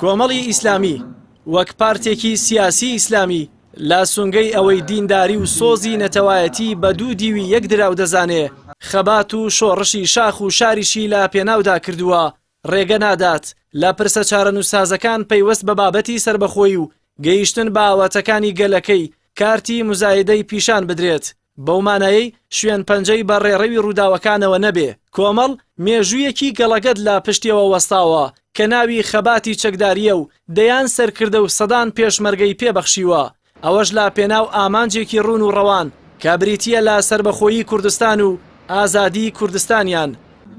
کۆمەڵی ئیسلامی وەک پارتێکی سیاسی ئیسلامی لا سونگەی ئەوەی دینداری و سۆزی نەتەوایەتی بە دوو دیوی یەک دراو دەزانێ خەبات و شۆڕشی شاخ و شاریشی لە پێناودا کردووە ڕێگە نادات لە پرسە چارەنووسازەکان پەیوەست بە بابەتی سربەخۆیی و گەیشتن بە ئاواتەکانی گەلەکەی کارتی مزایدەی پیشان بدرێت بەو مانایەی شوێن پەنجەی بە ڕێڕەوی ڕووداوەکانەوە نەبێ کۆمەڵ مێژوویەکی گەڵەگەت لە پشتیەوە وەستاوە کە ناوی خەباتی چەکداریە و دەیان سەرکردە و سەدان پێشمەرگەی پێبەخشیوە ئەوەش لا پێناو ئامانجێکی ڕوون و ڕەوان کە بریتیە لە سربەخۆیی کوردستان و ئازادی کوردستانیان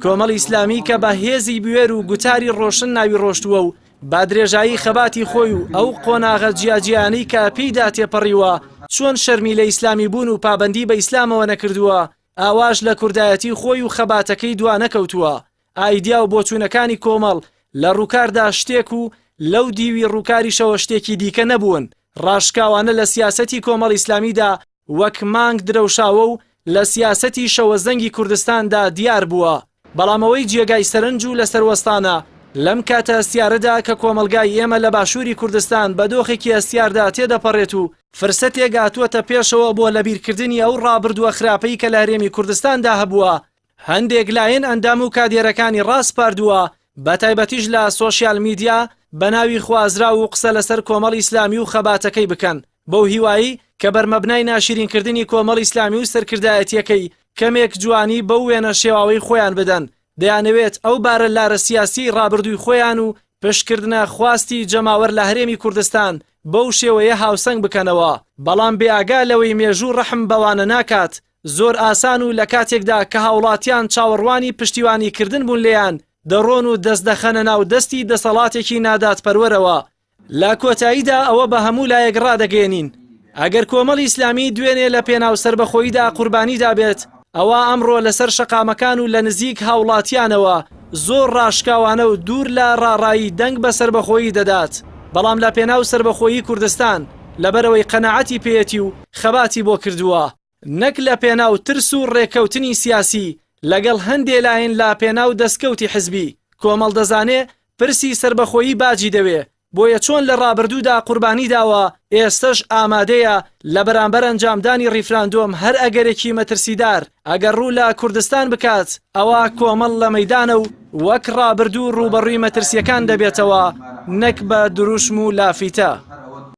کۆمەڵ ئیسلامی کە بە هێزی بوێر و گوتاری ڕۆشن ناوی ڕۆشتووە و با درێژایی خەباتی خۆی و ئەو قۆناغە جیاجیانەی کە پێیدا تێپەڕیوە چۆن شەرمی لە ئیسلامی بوون و پابەندی بە ئیسلامەوە نەکردووە ئاواش لە کوردایەتی خۆی و خەباتەکەی دوا نەکەوتووە ئایدیا و بۆچوونەکانی کۆمەڵ لە ڕووکاردا شتێک و لەو دیوی ڕووکاریشەوە شتێکی دیکە نەبوون ڕاشکاوانە لە سیاسەتی کۆمەڵ ئیسلامیدا وەک مانگ درەوشاوە و لە سیاسەتی شەوەزەنگی کوردستاندا دیار بووە بەڵامەوەی جێگای سەرنج و لە سەروەستانە لەم کاتە ئەستیارەدا کە کۆمەلگای ئێمە لە باشووری کوردستان بە دۆخێکی ئەستیاردا تێدەپەڕێت و فرسەتێک هاتووەتە پێشەوە بۆ لەبیرکردنی ئەو ڕابردووە خراپەی کە لە هەرێمی کوردستاندا هەبووە هەندێک لایەن ئەندام و کادێرەکانی ڕاست پاردووە بە تایبەتیش لە سۆشیال میدیا بە ناوی خوازرا و قسە لەسەر کۆمەڵ ئیسلامی و خەباتەکەی بکەن بەو هیوایی کە بەرمەبنای ناشرینکردنی کۆمەڵ ئیسلامی و سەرکردایەتیەکەی کەمێک جوانی بەو وێنە شێواوەی خۆیان بدەن دەیانەوێت ئەو بارە لارە سیاسی ڕابردووی خۆیان و پشتکردنە خواستی جەماوەر لە هەرێمی کوردستان بەو شێوەیە هاوسەنگ بکەنەوە بەڵام بێئاگا لەوەی مێژوو ڕەحم بەوانە ناکات زۆر ئاسان و لە کاتێکدا کە هاوڵاتیان چاوەڕوانی پشتیوانیکردن بوون لێیان دەڕۆن و دەست دەخەنە ناو دەستی دەسەڵاتێکی ناداتپەروەرەوە لە کۆتاییدا ئەوە بە هەموو لایەک ڕادەگەێنین ئەگەر کۆمەڵ ئیسلامی دوێنێ لە پێناو سەربەخۆییدا قوربانی دابێت ئەوە ئەمڕۆ لەسەر شەقامەکان و لە نزیک هاوڵاتیانەوە زۆر ڕاشکاوانە و دوور لە ڕاڕایی دەنگ بە سەربەخۆیی دەدات بەڵام لە پێناو سەربەخۆیی کوردستان لەبەرەوەی قەنەعەتی پێیەتی و خەباتی بۆ کردووە نەک لە پێناو ترس و ڕێکەوتنی سیاسی لەگەڵ هەندێ لایەن لە پێناو دەستکەوتی حزبی کۆمەڵ دەزانێ پرسی سەربەخۆیی باجی دەوێ بۆیە چۆن لە ڕابردوودا قوربانی داوە ئێستش ئامادەیە لە بەرامبەر ئەنجامدانی ڕیفراندۆم هەر ئەگەرێکی مەترسیدار ئەگەر ڕوو لە کوردستان بکات ئەوە کۆمەڵ لە مەیدانە و وەک ڕابردوو ڕوبەڕووی مەترسیەکان دەبێتەوە نەک بە دروشم و لافیتە